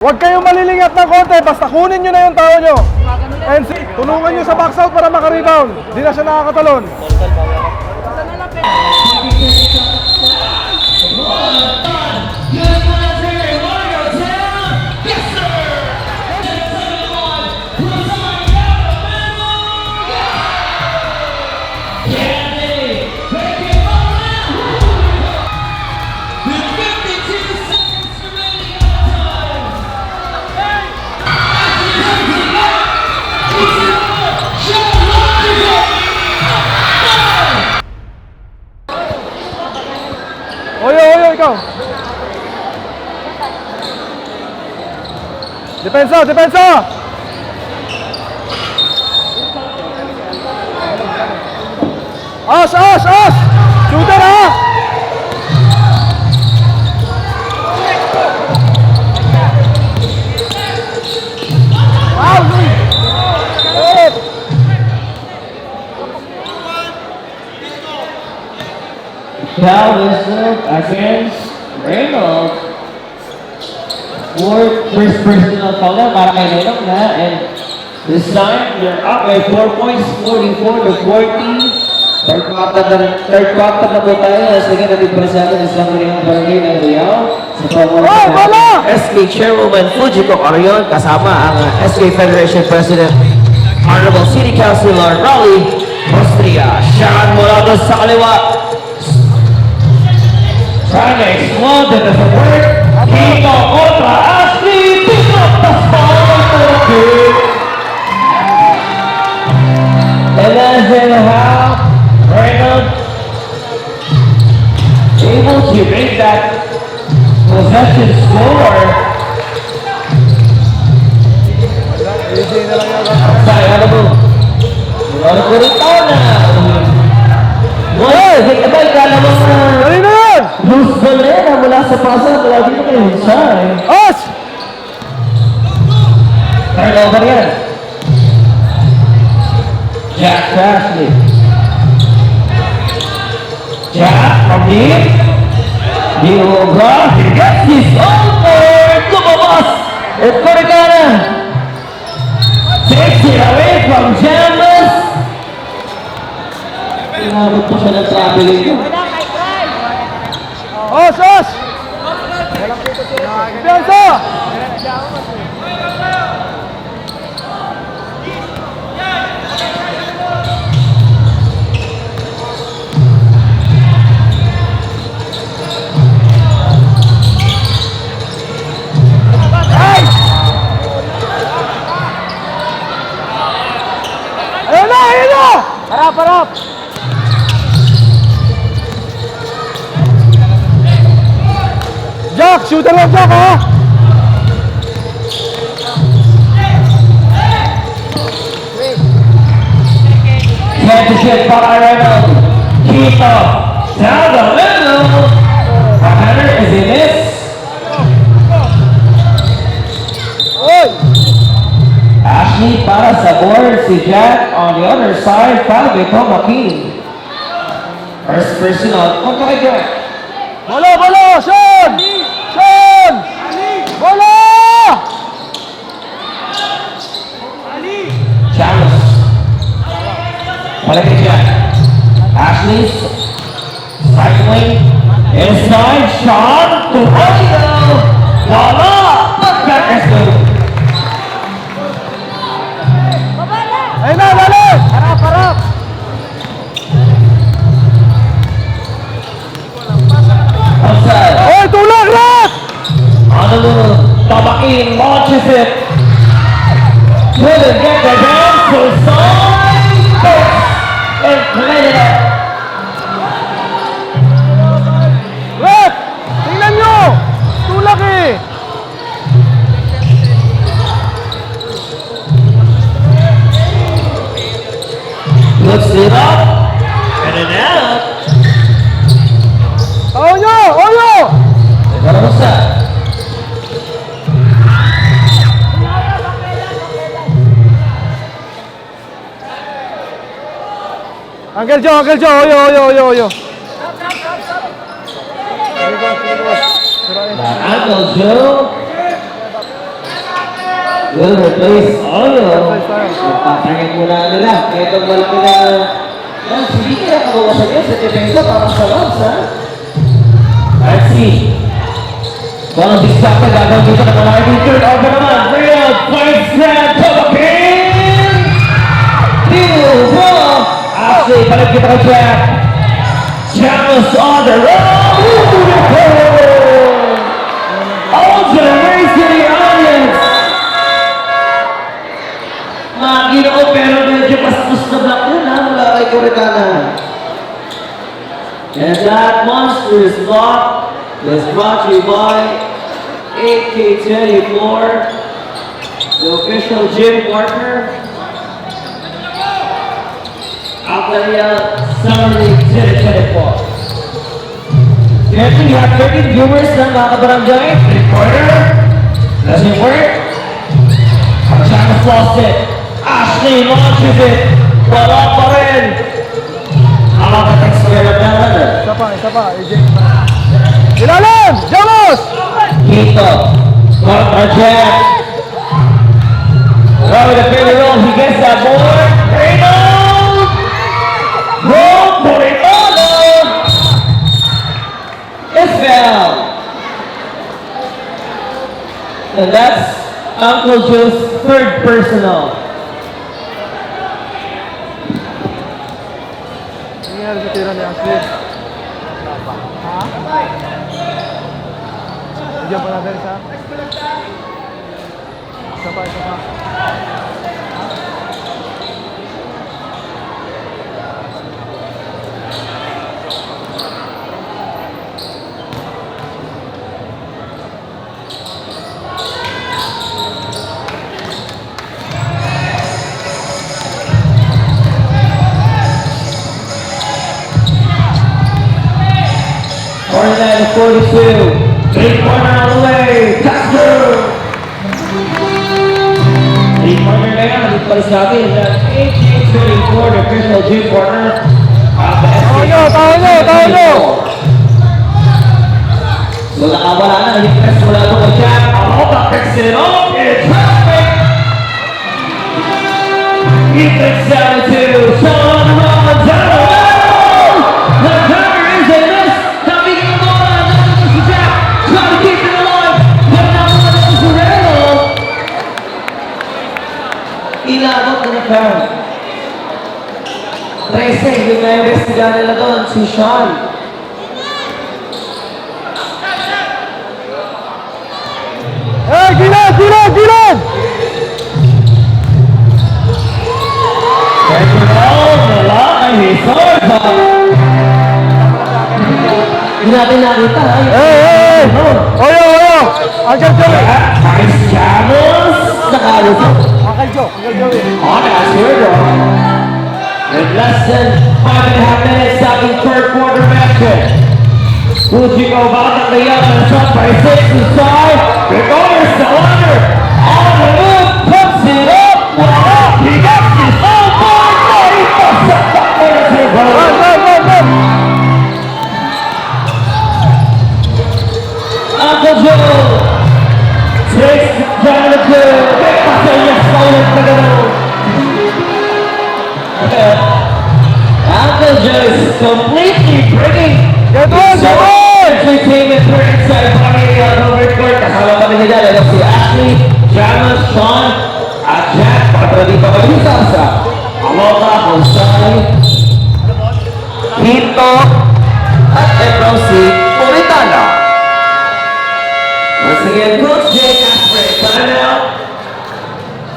Huwag kayong malilingat ng konti, basta kunin nyo na yung tao nyo. And tulungan nyo sa box out para makarebound. Di na siya nakakatalon. Oyo, ikaw. Depensa, depensa! As! Shooter, ha! Wow! Foul whistle against Reynolds. First personal foul na para kay Reynolds na, and this time you're up by 4 points, 44-40. Third quarter na po tayo. Sige natin para sa atin isang rinang barangay ng Riau sa pamumuno ng SK Chairwoman Fujiko Orion kasama ang SK Federation President Honorable City Councilor Raleigh Austria. Siyan mula doon sa kaliwa. Trying to explode the support. Kiko kontra Ashley. Pick up the ball for the kick. And that's in the half. Reynolds able to make that possession score. Ano po? Ano po rin tao na? Wala, hikabay ka naman na. Dali na yan! Bruce Valera mula sa pasa, mula dito kayo siya eh. As! Turnover yan. Jack Ashley. Jack from deep. Dioga. He gets his own third. Lumabas. At Coricana takes it away from Jamas. Pinabot po siya ng traveling yun. As! Depensa! Ayun na! Harap! Jack! Shooter lang, Jack, ha? Championship para Reynolds. Kito down the middle. Hunter is in this. Oy! Ashley para sa board. Si Jack on the other side. Foul by Tom McKean. First personal. Punta kay Jack. Bola! Sean! Bola! Chamos. Wala kay Jack. Ashley's cycling. Inside Sean to Julio. Wala! Pagkat is Ayun na, dali! Harap! outside. Oy, tulak, Rat! Honolulu, Tabakin launches it. Couldn't get the dance to side. And played it up. Rat! Tingnan nyo! Tulak eh! Puts it up. And an out. Tao nyo! Oyo! Kamusta? Uncle Joe! Oyo! Uncle Joe will replace Oyo. Replace tayo. Magpapangit muna nila. Itong malaki na... Yan, sige kaya kabawasan niya sa depensa para sa Labs, ha? Let's see. Walang diskarte gagawin dito na malaki yung turn over naman. Real first snap to the pin! Beautiful! Actually, balik kita kay Jack. Jamos on the road! Beautiful! Also, raise to the audience! Mga ginoo, pero medyo pastos na black na mula kay Corretana. And that monstrous block is brought to you by AK-24, the official gym partner. Altaria Summer League 2024. Currently, we have 13 viewers ng mga kabarangay. Reporter, doesn't work. Chamos lost it. Ashley launches it. Wala pa rin. Isa pa, AJ. Ilalim! Jamos! Quito. Contra Jack. Over the finger roll, he gets that board. Reynolds! Roll for it on! It's foul. And that's Uncle Joe's third personal. Nangyari sa tira ni Ashley. Ha? Bigyan pa natin isa. Isa pa. Orlando 42, three-pointer on the way, touchdown! Three-pointer na yan, dito pala sa akin, that's AK-24, the official gym partner of the SK. Tayo nyo! So nakawala na, hit-press mula ito kay Jack, Ahoka picks it up, in traffic! He picks down to Sean Ronzano! The cover is a miss! Inabot na na-found. 13, yung na-investigan nila doon, si Sean. Hey, gilid! Pressure down, wala kay Hisorba. Hindi natin nakita. Hey! Oyo! Uncle Joey! Nice Jamos! Nakalusot. Uncle Joey! On as here, with less than 5.5 minutes starting third quarter action. Fujiko about to lay up and shot by 6 inside. Recovers the under. On the move, puts it up. Wow, he gets his own board. He puts it up. Run! Uncle Joe takes down the good. Uncle Joe is completely bringing Get on! entertainment for inside Pangilian on overcourt. Kasama pa rin nila si Ashley, Jamos, Sean, at Jack. Para dito kami sa Aloha, Jose, Quito, at Eprosi, Puritana. Once again, Coach Jay Casper, time out.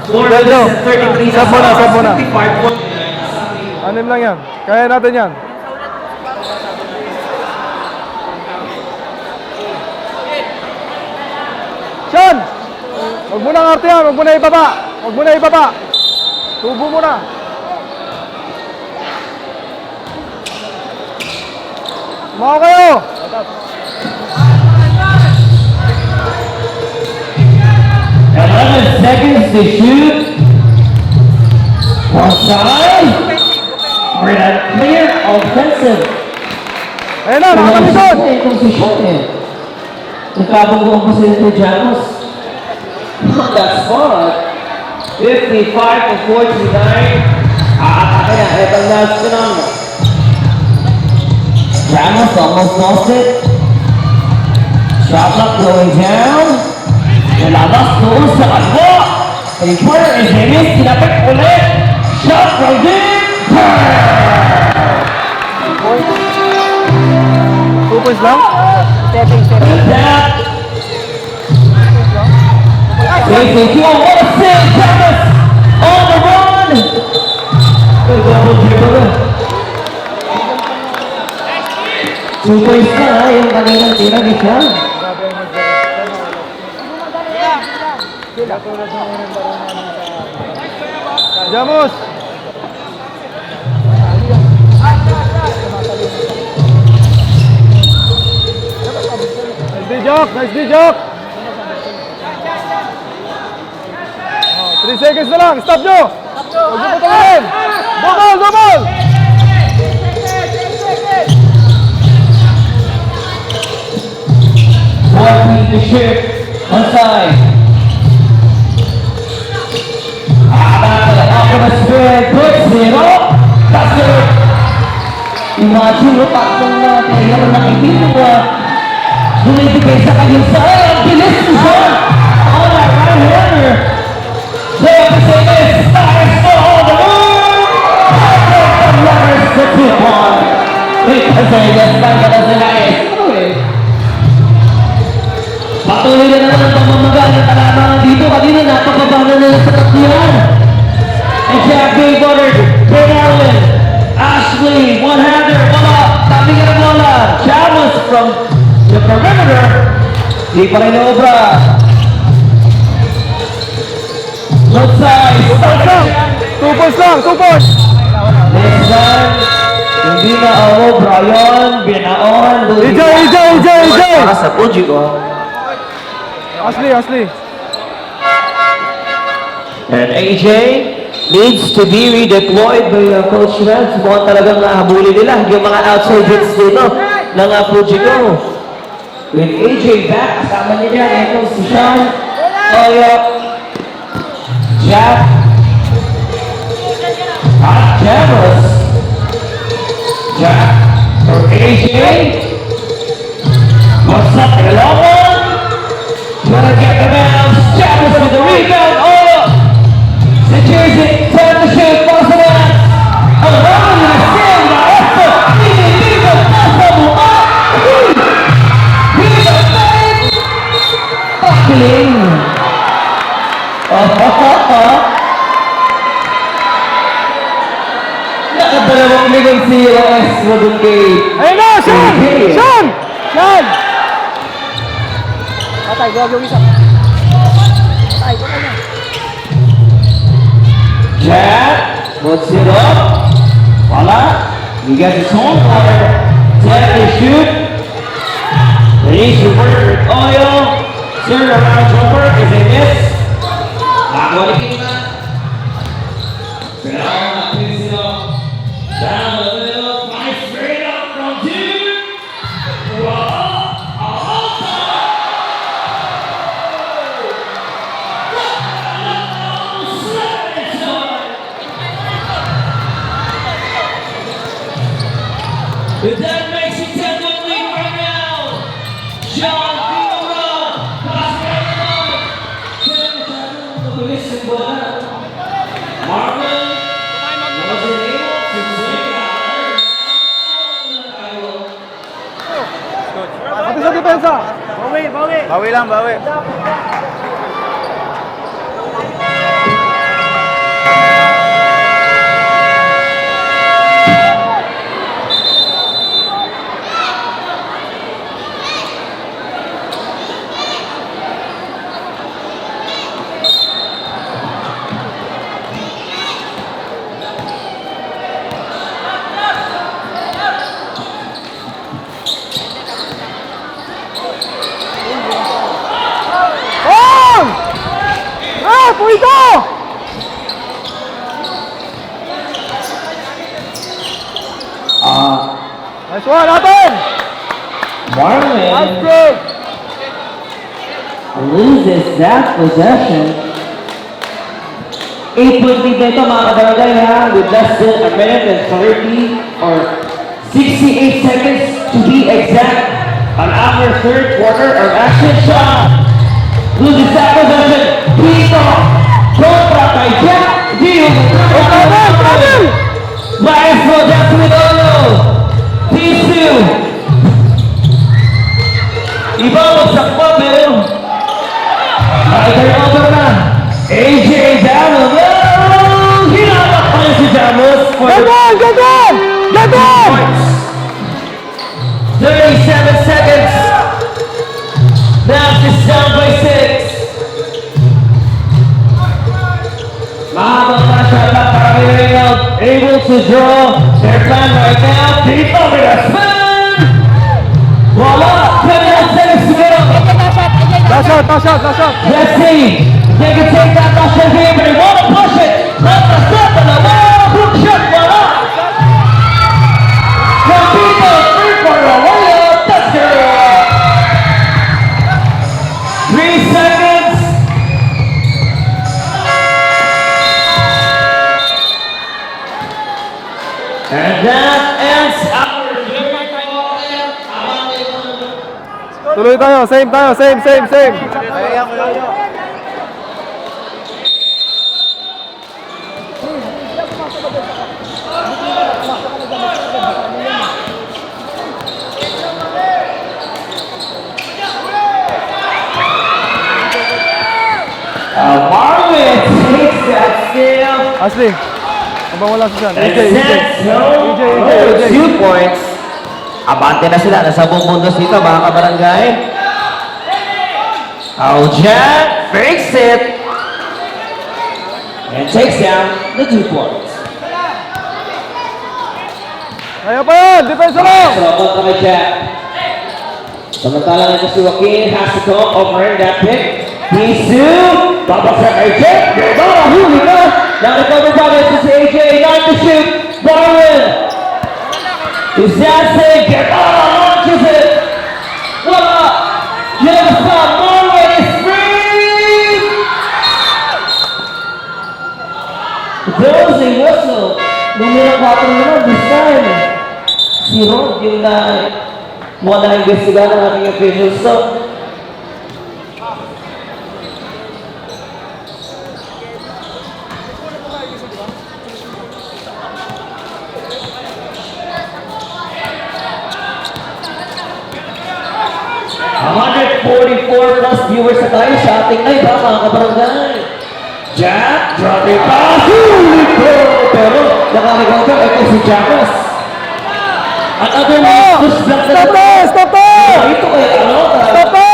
4 minutes and 33 Sab mo na. 55 points. Anim lang yan. Kaya natin yan. Sean! Huwag mo nang artehan. Huwag mo na ibaba. Tubo mo na. Mga kayo! 11 seconds to shoot. One side. We're at clear offensive. Ayun na, nakakamisod! Itong si Sean eh. Nagkabong pa si Jamos. on that spot. 55-49. Aatake na, itong last phenomenal. Ramos almost lost it. Shot clock going down. Nalabas doon sa kalbo. Three-pointer is Dennis. Tinapit ulit. Shot from deep. 2 points lang? And that. Facing two. What a save. Thomas on the run. Good double dribble. 2 points na yung kanilang tira ni Sean. Jamos! Nice D-Jock! Nice D-Jock! 3 seconds na lang! Stop nyo! Huwag nyo patawin! Double! Double! Walking the ship on side. After the spread, good zero. That's it. Imagine mo tatlong na kaya na nakikita mo. Bumibigay sa kanyang side. Bilis mo siya. On that right-hander. They have to say this. Fires for all the move. The runners to 2-1. Because they just find that as a nice. Patuloy na naman ang pamamaga ng kalamangan dito. Kanina napakababa na nila sa tatlihan. And Jack Baywater, Ben Allen, Ashley, one-hander, wala, tabi ka ng bola. Chavez from the perimeter. Di pa rin obra. Both sides. 2 points lang! 2 points lang! 2 points! This time, hindi na obra yun. Binaon. EJ! Para sa Puji ko. Ashley! And AJ needs to be redeployed by Coach Rance. Mukhang talagang nahabuli nila yung mga outside hits dito ng Pujico. With AJ back, kasama nila, ito si Sean, Toyo, Jack, at Jamos. Jack for AJ. What's up, Eloma? Gonna get the bounce. Jamos with the rebound. Oh! The jersey, time to shoot, Barcelona. Around the stand, esto, dito, pasa mo, Here's a fan. Tackling. Nakadalawang ligang si OS mo dun kay... Ayun na! Sean! Patay, huwag yung isa. Patay na. Jack puts it up. Voila. He gets his home cover. Set to shoot. Release your work with oil. Turn around jumper is a miss. Nakuha na. Down the middle. Nice straight up from two. If that makes it 10-1 lead right now, John Figueroa, Marvin wasn't able to take out. Pati sa depensa! Bawi lang, bawi. Puito! Nice one, natin! Marvin Good! loses that possession. 8-point lead na ito mga kabarangay ha, with less than a minute and 30 or 68 seconds to be exact on our third quarter of action. Shot loses that possession. Pito kontra kay Jack Dio. Maestro Jack Midolo. Pisu ibabagsak pa pero over na. AJ Damos. Hinapak pa rin si Damos. Get on! Get on! Get on! 37 seconds. Now it's down by 6. Mahabang na shot lang para kay Reynald. Able to draw their plan right now. Deep over the spin. Wala. 29 seconds to go. Last shot, last shot, last shot. Let's see. They can take that last shot here, but they want to push it. Let the step on the wall. Hook shot. Wala. Capito, 3-quarter layup. Touchdown. 3 seconds. And that ends our Tuloy tayo, same tayo, same. Ayan ko lang. Marvin takes that steal. Ashley, abang wala si Sean. And AJ. sets no 2 points. Abante na sila. Nasa buong bundos dito mga kabarangay. Jack fakes it. And takes down the 2 points. Kaya pa yan, defense mo! So, kontra kay Jack. Samantala nito si Joaquin has to come over in that pick. Pisu! Babaksak kay Jack. Huli na! Na-recover pa rin si AJ. Not to shoot. Marvin! Izase! Guevara launches it! Wala! You never stop. Marvin is free! There's a whistle. Numero 4 naman this time. Si Rod yung na investigahan ng ating officials. So, plus viewers na tayo sa ating live ha, mga kabarangay. Jack, dropping pass, huli ko! Pero nakaligaw ito si Jackas. Another push back na Stop to! ito kay ano? Stop to!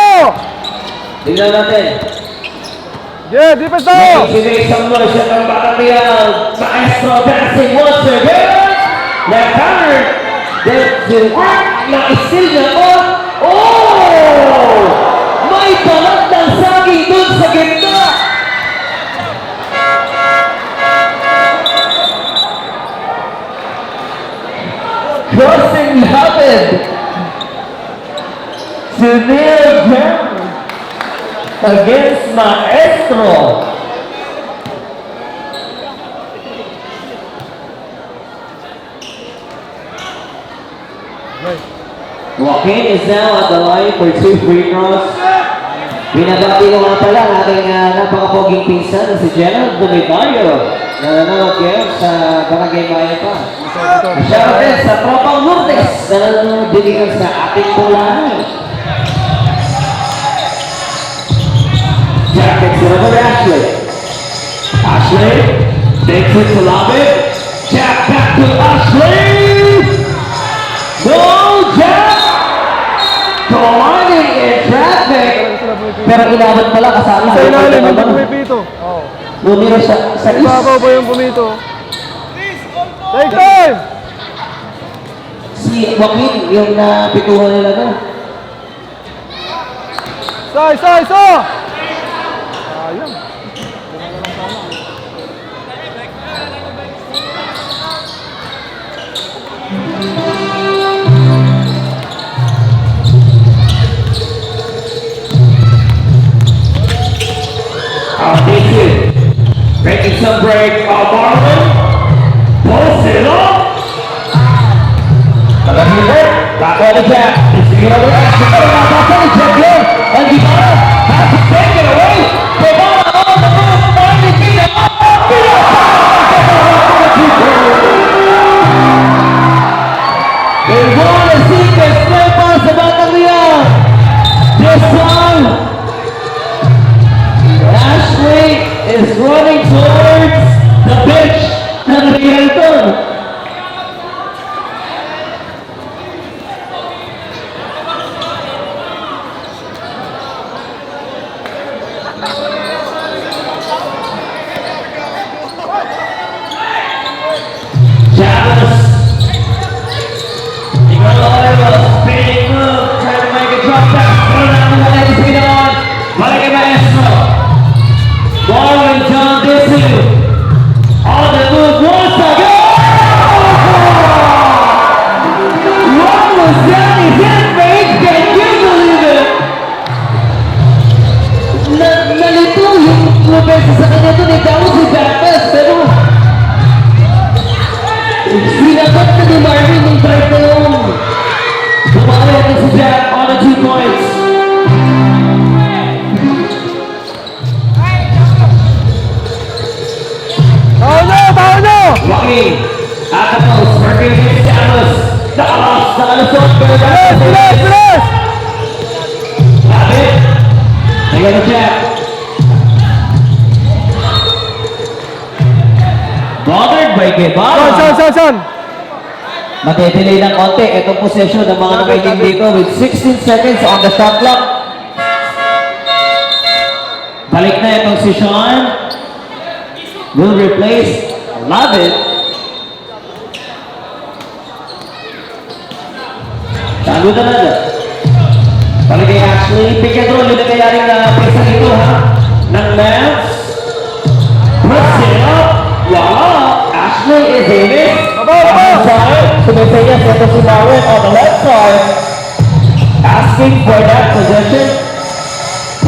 Tingnan natin. Yeah, defense tayo! Sinay isang motion ng Batangial. Maestro dancing once again. Left counter. Then the work na isil niya ko. Oh! May balat ng saging dun sa gitna. Crossing happened to kneel down against Maestro. Joaquin is now at the line for 2 free throws. Binabati ko nga pala ang ating napakapoging pinsan na si Gerald Dumidario na nanonood ngayon sa Barangay Maya pa. Shoutout din sa Tropang Lourdes na nanonood din sa ating pulahan. Jack takes it over to Ashley. Ashley takes it to Labit. Jack back to Ashley. No, Jack! Colliding in traffic. Pero inabot pala kasama. Sa ilalim, yung pumipito. Bumiro sa is. Ibabaw ba yung pumito? Take time! Si Joaquin, yung napituhan nila doon. Isa! Ayun. Mason. Making some break. Marlon. Pulls it up. Back on the jack. It's the other action. Back on the jack here. And Guevara has to take it away. Guevara on the move. Finally beat it up. They want to see the snipers sa Batang Liang. This time, Ashley is running towards the bench ng Rielton. Janice. Spinning move, trying to make a drop back. Put it on the leg, speed on. Balik kay Maestro. Marlon John Disu. On the move, once again. What was that? Is that fake? Can you believe it? Nalito yung Lopez sa kanya ito ni Tao si Batas, pero sinagot na ni Marvin yung drive na yun. Bumalik na si Jack on the 2 points. Taon nyo! Joaquin at the post, working against Dallas. Nakalusot. Bilis! David. Tingnan na Jack. Bothered by Guevara. San? Matidelay ng konti itong possession ng mga nakaiging dito with 16 seconds on the shot clock. Balik na itong si Sean. Will replace Lavit. Talo na na. Balik kay Ashley. Pick and roll. Yun na kayaring na pesa dito ha. Ng Lance. Puts it up. Wala. Ashley is in it. Side, Sumisayas ito si Marlon on the left side. Asking for that possession.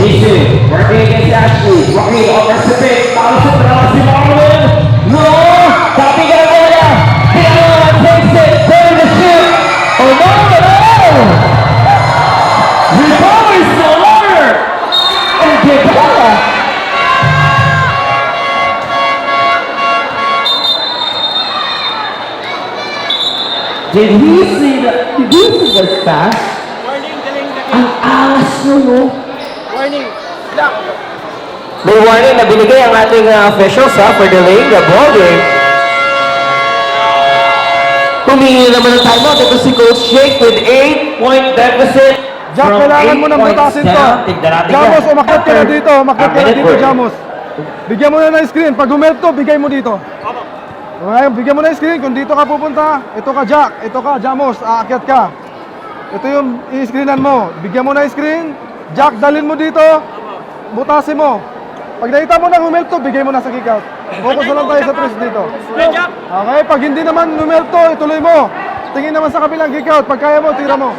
Easy. Working against Ashley. Joaquin over sa pick. Talo sa trawa si Marlon. No! Copy ka na bola. Piano takes it. Turn the ship. Oh no! Recovers the water. And Guevara. Did you see the pass? Warning, galing. Ang angas no? Warning. Black. May warning na binigay ang ating officials for delaying the ball game. Humingi naman ng timeout. Ito si Coach Jake with 8-point deficit. Jack, kailangan mo nang butasin to. Jamos, umakyat ka na dito. Jamos. Bigyan mo na ng screen. Pag humelp to, bigay mo dito. Okay, bigyan mo na yung screen. Kung dito ka pupunta, ito ka Jack, ito ka Jamos, aakyat ka. Ito yung i-screenan mo. Bigyan mo na yung screen. Jack, dalhin mo dito. Butasin mo. Pag nakita mo na humelp to, bigay mo na sa kick-out. Focus na lang tayo sa tres dito. Okay, pag hindi naman humelp to, ituloy mo. Tingin naman sa kabilang kick-out. Pag kaya mo, tira mo.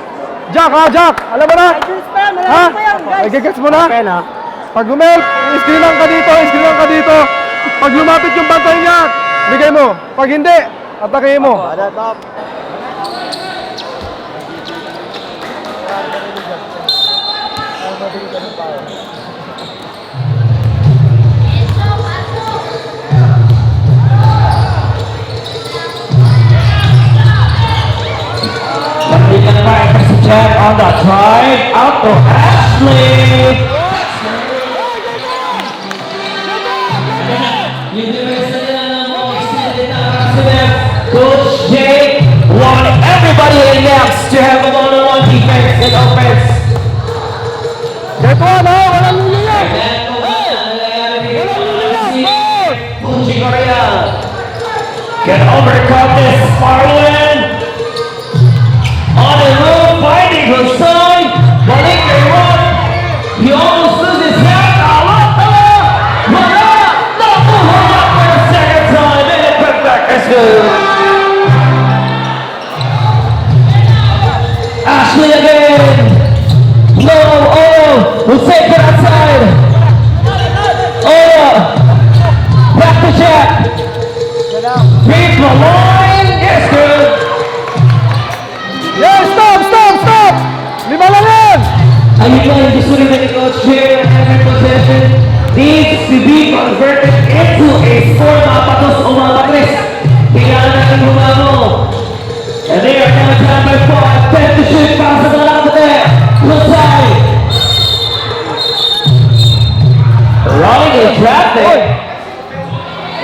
Jack, ha, Jack! Alam mo na? Ha? Nagigets mo na? Pag humelp, i-screenan ka dito. Pag lumapit yung bantay niya, bigay mo. Pag hindi, atakehin mo. Balikan back si Jack on the drive. Out to Ashley. Coach Jake wanted everybody in next to have a one-on-one defense and offense. Ito na, walang liliyan. Puchi Correa can overcome this. Marlon on the road fighting Hussein. Balik kay Ron. He almost loses his hand. Nakuha for the second time and it went back as good. Ashley again. No, oh, we'll take it outside. Oh, needs to be converted into a score, mga patos o mga patris. Kailangan natin humamo. And they are now down by 4. Attempt to shoot, para sa dalawang there. Lusay. Running in traffic.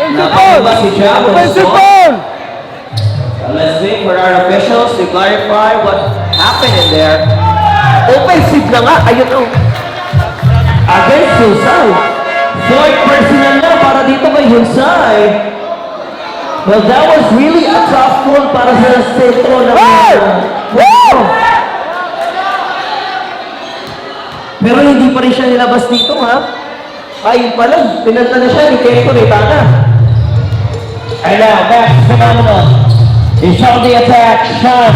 Nakakaba si Jamos. Offensive foul! Let's wait for our officials to clarify what happened in there. Offensive na nga, ayun o. Against Husay. Third personal na para dito kay Husay. Well, that was really a tough call para sa sentro ng... Pero hindi pa rin siya nilabas dito, ha? Ayun pa lang, pinanta na siya, ni Kento Ritana. And now, Max Phenomenal is on the attack. Shot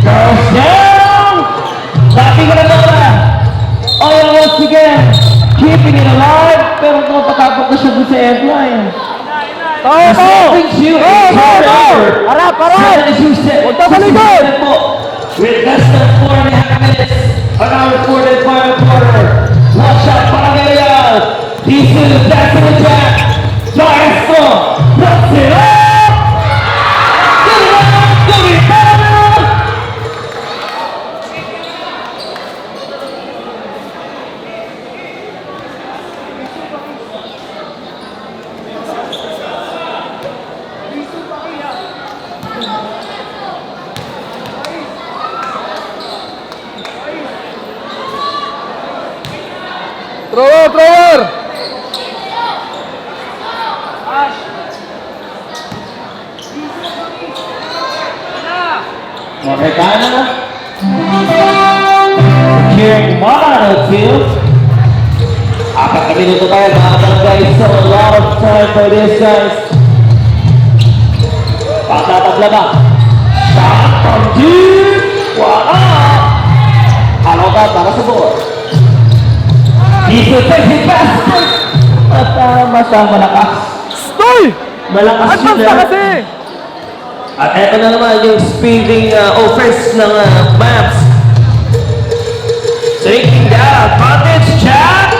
goes down. Lapping na bola. Oil once again, keeping it alive. Pero napatapok na siya dun sa endline. Tao po! Harap! Punta sa likod! With less than 4.5 minutes on our fourth and final quarter. Watch out, Pangalayan. Diesel, back to the jack. Maestro, puts it up! Good enough, good enough! Thrower! Morecana. Securing one out of two. Apat na minuto tayo mga guys. So a lot of time for this guys. Patatabla ba? Shot from deep. Wala. Halo ka para sa board. Diesel takes it fast. Masang malakas. Stoy! Malakas Advance yun na ah. kasi! At eto na naman yung speeding offense ng Mavs. Taking the advantage, Jack.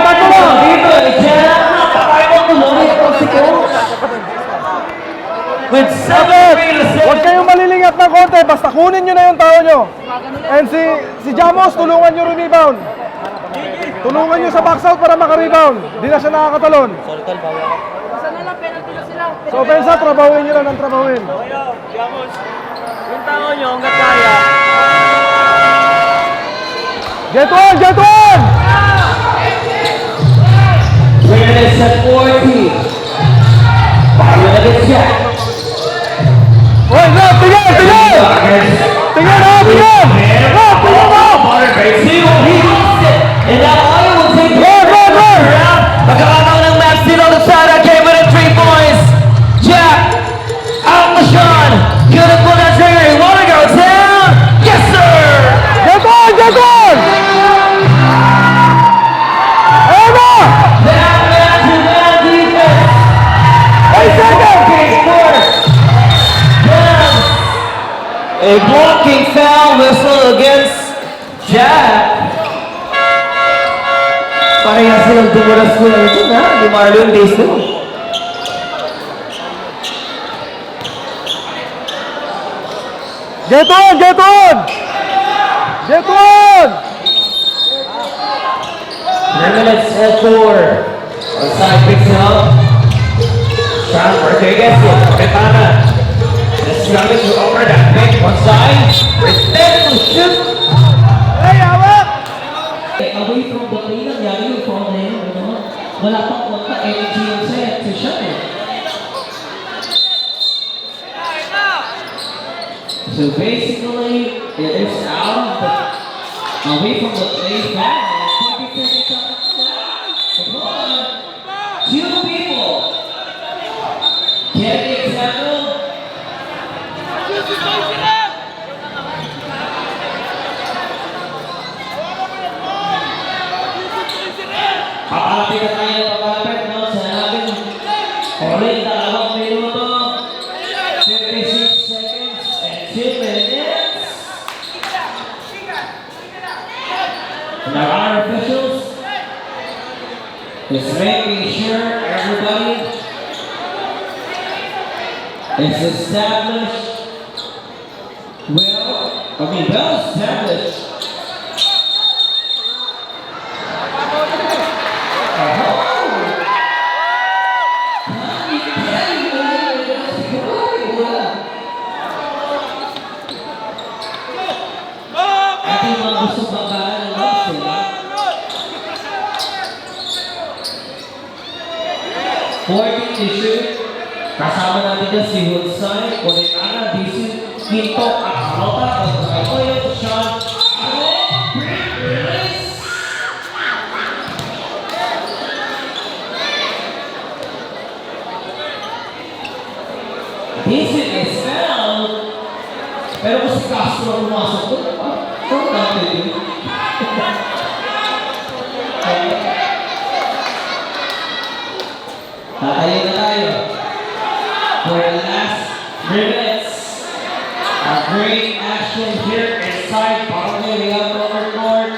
Tatlo lang! Dito, Jack. Napakaya mo tuloy itong si Coach. With 7 Huwag kayong malilingat ng konti, basta kunin nyo na yung tao nyo. And si Jamos, tulungan nyo rebound. Tulungan nyo sa box out para maka-rebound. Di na siya nakakatalon. So, pensa, trabawin nyo lang ng trabawin. Jamos, yung tao nyo, hanggat kaya. Get one! Get one! Fairness at 40. Bago na din siya. Oy, Rob, tingin! Tingin! Tingin na! Tingin! Rob, tingin mo! And now I will take the Rob! Magkakataon ng Max dito on the side. I came in at 3 points. Jack, out the shot. Good at pull that trigger. You want to go down? Yes, sir! Get one! Get one! Ayun na! That man-to-man defense. 8 seconds! A blocking foul whistle against Jack. Parehas silang dumuras ko lang ito na, ni Marlon Diesel. Get one! Get one! Get one! 3 minutes and 4. Onside picks it up. Sean Rodriguez, Retana. Just struggling to over that pick. Onside. Pretend to shoot. Hey, awak! Away from the play, nangyari yung foul na yun, ano? Wala pang konta energy yung set si Sean eh. So basically, it is out of the, away from the play back. 20 seconds on the clock. Two people. Kevin Example. Papalapit na tayo, papalapit, no? Sa natin, ulit, 2 minuto, 56 seconds, and 2 minutes. And our officials is making sure everybody is established. Well established. Ating mga gusto pagkaan ng sila. 14 to shoot. Kasama natin dyan si Hunsay, Konetana, Disu, Quinto, at Kalota. Ito yung shot. Disu is fouled. Pero kung si Castro ang pumasok doon, kung natin yun. Tatayo na tayo. For the last minutes, a great action here inside Barangay Real Court.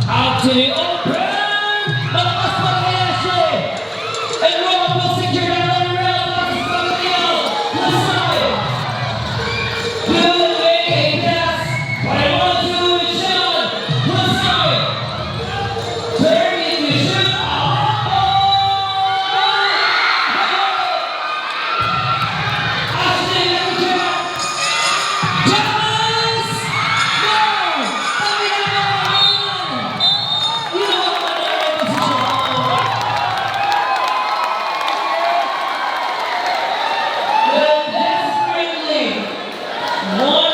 Out to the open! Malakas pa kaya siya! And Rob will secure another round. Malakas pa kaya! Left side! Good way, pass! But I want to do it, Sean! Left side! Turning to shoot! Ashley, let me check! Thomas! No!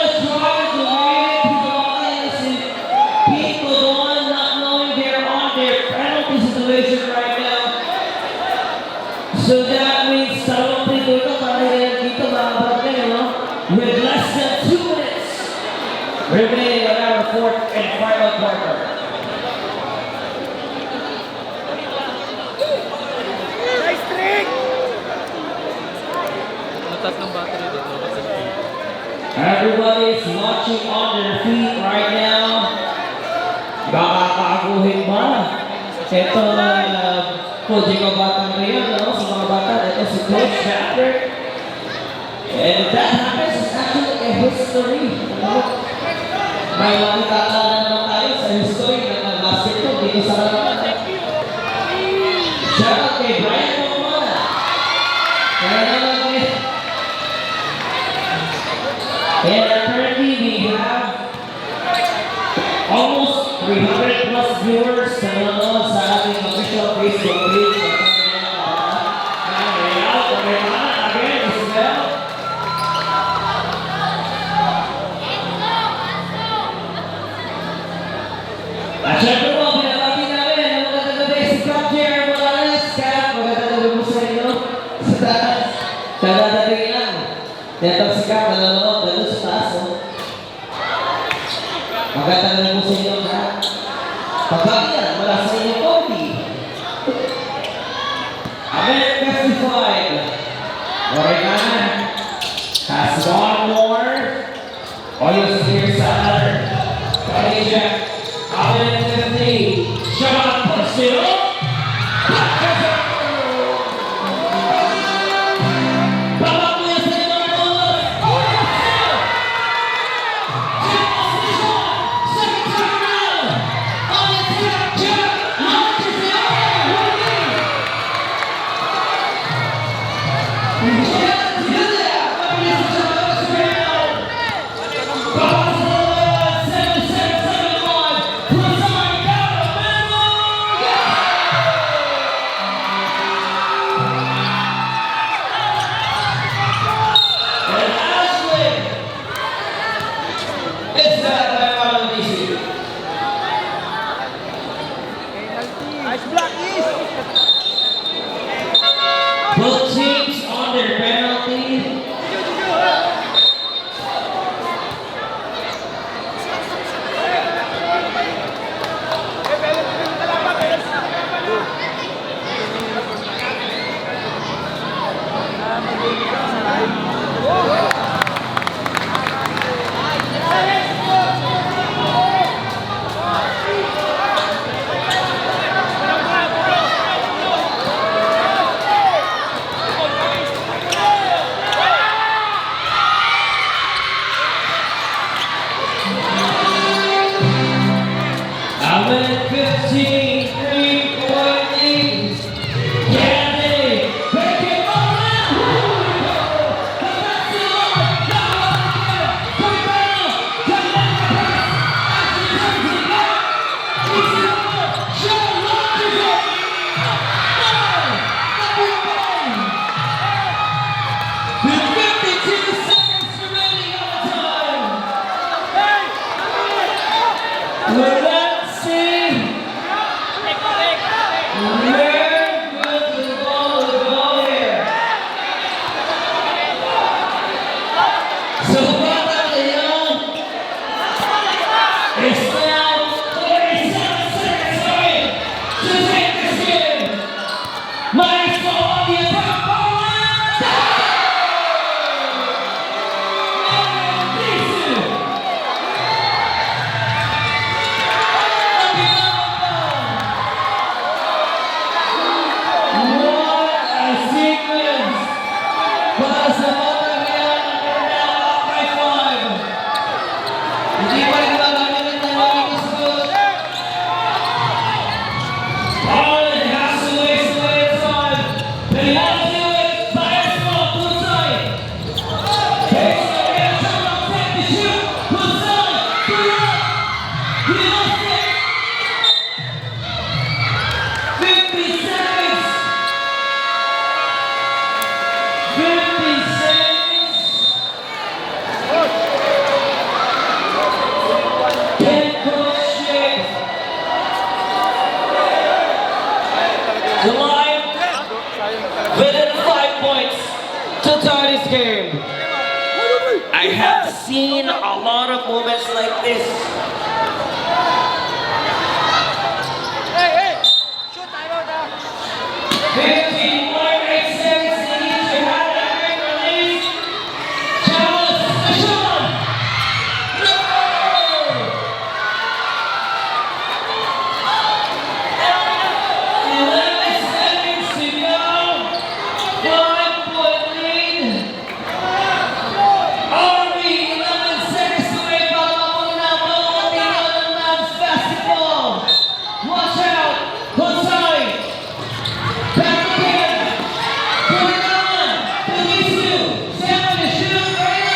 So that means dalawang minuto para yan dito makabalik kayo, no? With less than 2 minutes remaining on our fourth and final quarter. Nice trick! Matas ng battery dito. Everybody is watching on their feet right now. Makakaaguhin ba? Ito, Coach Jacob Batang ngayon, no? Sa mga bata, ito si Coach Patrick. And if that happens, it's actually a history. May makikita naman tayo sa history ng basketball dito sa Kalangana. Shout out kay Brian Momona. Kaya naman kayo. And currently, we have almost 300 plus viewers na nanonood sa ating official Facebook page. Again, this is Mel. At syempre po, binabati namin ang magandang gabi si Captain Morales. Kaya magandang gabi po sa inyo. Sa taas. Sa dadating lang. Netang si Cap, nanonood, nandun sa taas. Magandang gabi po sa inyo. Pagkakyan, wala sa inyo, Kobe. Amen, testified. Oregana has one more. Oyos here sa other. Kalijak. Amen, 50. Shot, push it up. Bye. minute 15, 3-point lead. Candy, break it all out. That's it all. Come on, come on. With 52 seconds remaining on time. Let's see. Where will the ball go here? So Bata Leon is now 47 seconds away to take this game. Maestro on the attack. Within 5 points to tie this game. I have seen a lot of moments like this. Hey! Shoot, timeout na! 15 more seconds in each to have that great release. Chalice, the shot! No! 11 seconds to go. 5-point lead. Army, 11 seconds away from the men's basketball. Watch out, Hosai. Back again. Put it on. Felicio. 7 to shoot. Right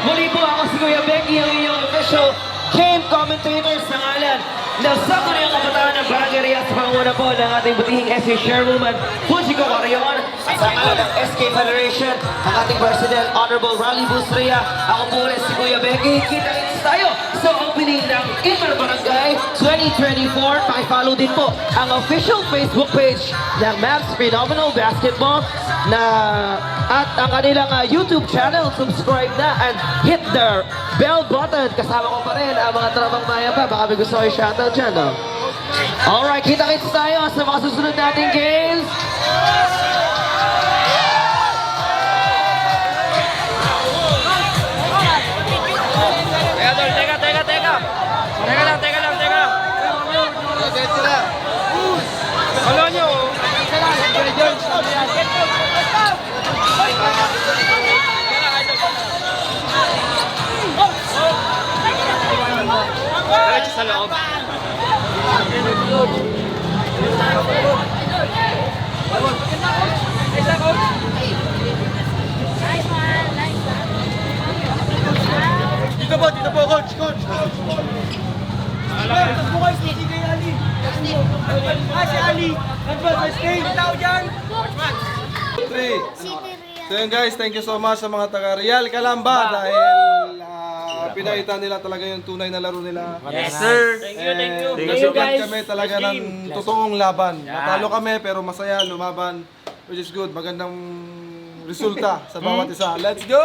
Muli po ako si Kuya Becky, ang inyong official game commentator sa ngalan ng Sangguniang Kabataan ng Barangay Riyas, panguna po ng ating butihing SK Chairwoman, Fujiko Carayon, at sa ngalan ng SK Federation, ang ating President, Honorable Rally Bustria. Ako po ulit si Kuya Becky. Kita-kits tayo sa opening ng Interbarangay 2024. Pakifollow din po ang official Facebook page ng Mavs Phenomenal Basketball at ang kanilang YouTube channel. Subscribe na and hit the bell button. Kasama ko pa rin ang mga tropang maya pa. Baka may gusto kayo shoutout dyan, no? Alright, kita-kits tayo sa mga susunod nating games. Teka lang. Ano nyo? Diretso sa loob. Dito po, coach. Si Ali. First game. Tao dyan. 3. So yun guys, thank you so much sa mga taga Real Calamba dahil pinakita nila talaga yung tunay na laro nila. Yes, sir. Thank you. Nasugat kami talaga ng totoong laban. Natalo kami pero masaya lumaban, which is good. Magandang resulta sa bawat isa. Let's go!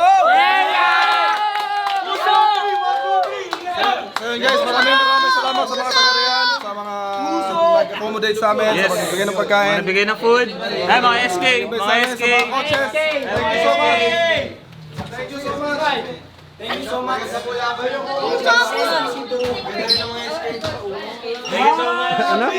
So yun guys, maraming salamat sa mga taga Real, sa mga nag-accommodate sa amin, sa magbigay ng pagkain. Bigay ng food. Ay, mga SK. Sa mga coaches. Thank you so much. Thank you so much. Ano?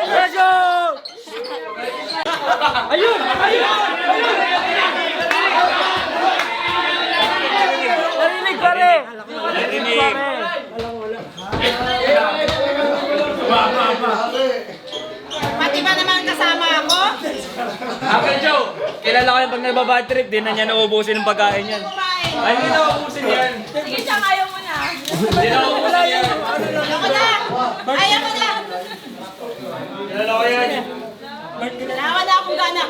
Let's go! Ayun! Narinig pa rin! Narinig! Pati ba naman kasama ako? Uncle Joe, kilala ko yung pag nagbabad trip, di na niya nauubusin ng pagkain yan. Kumain. Ay, hindi nauubusin yan. Sige siya, ayaw mo na. Hindi nauubusin yan. Ayaw ko na. Ayaw ko na. Kilala ko yan. Wala na akong gana.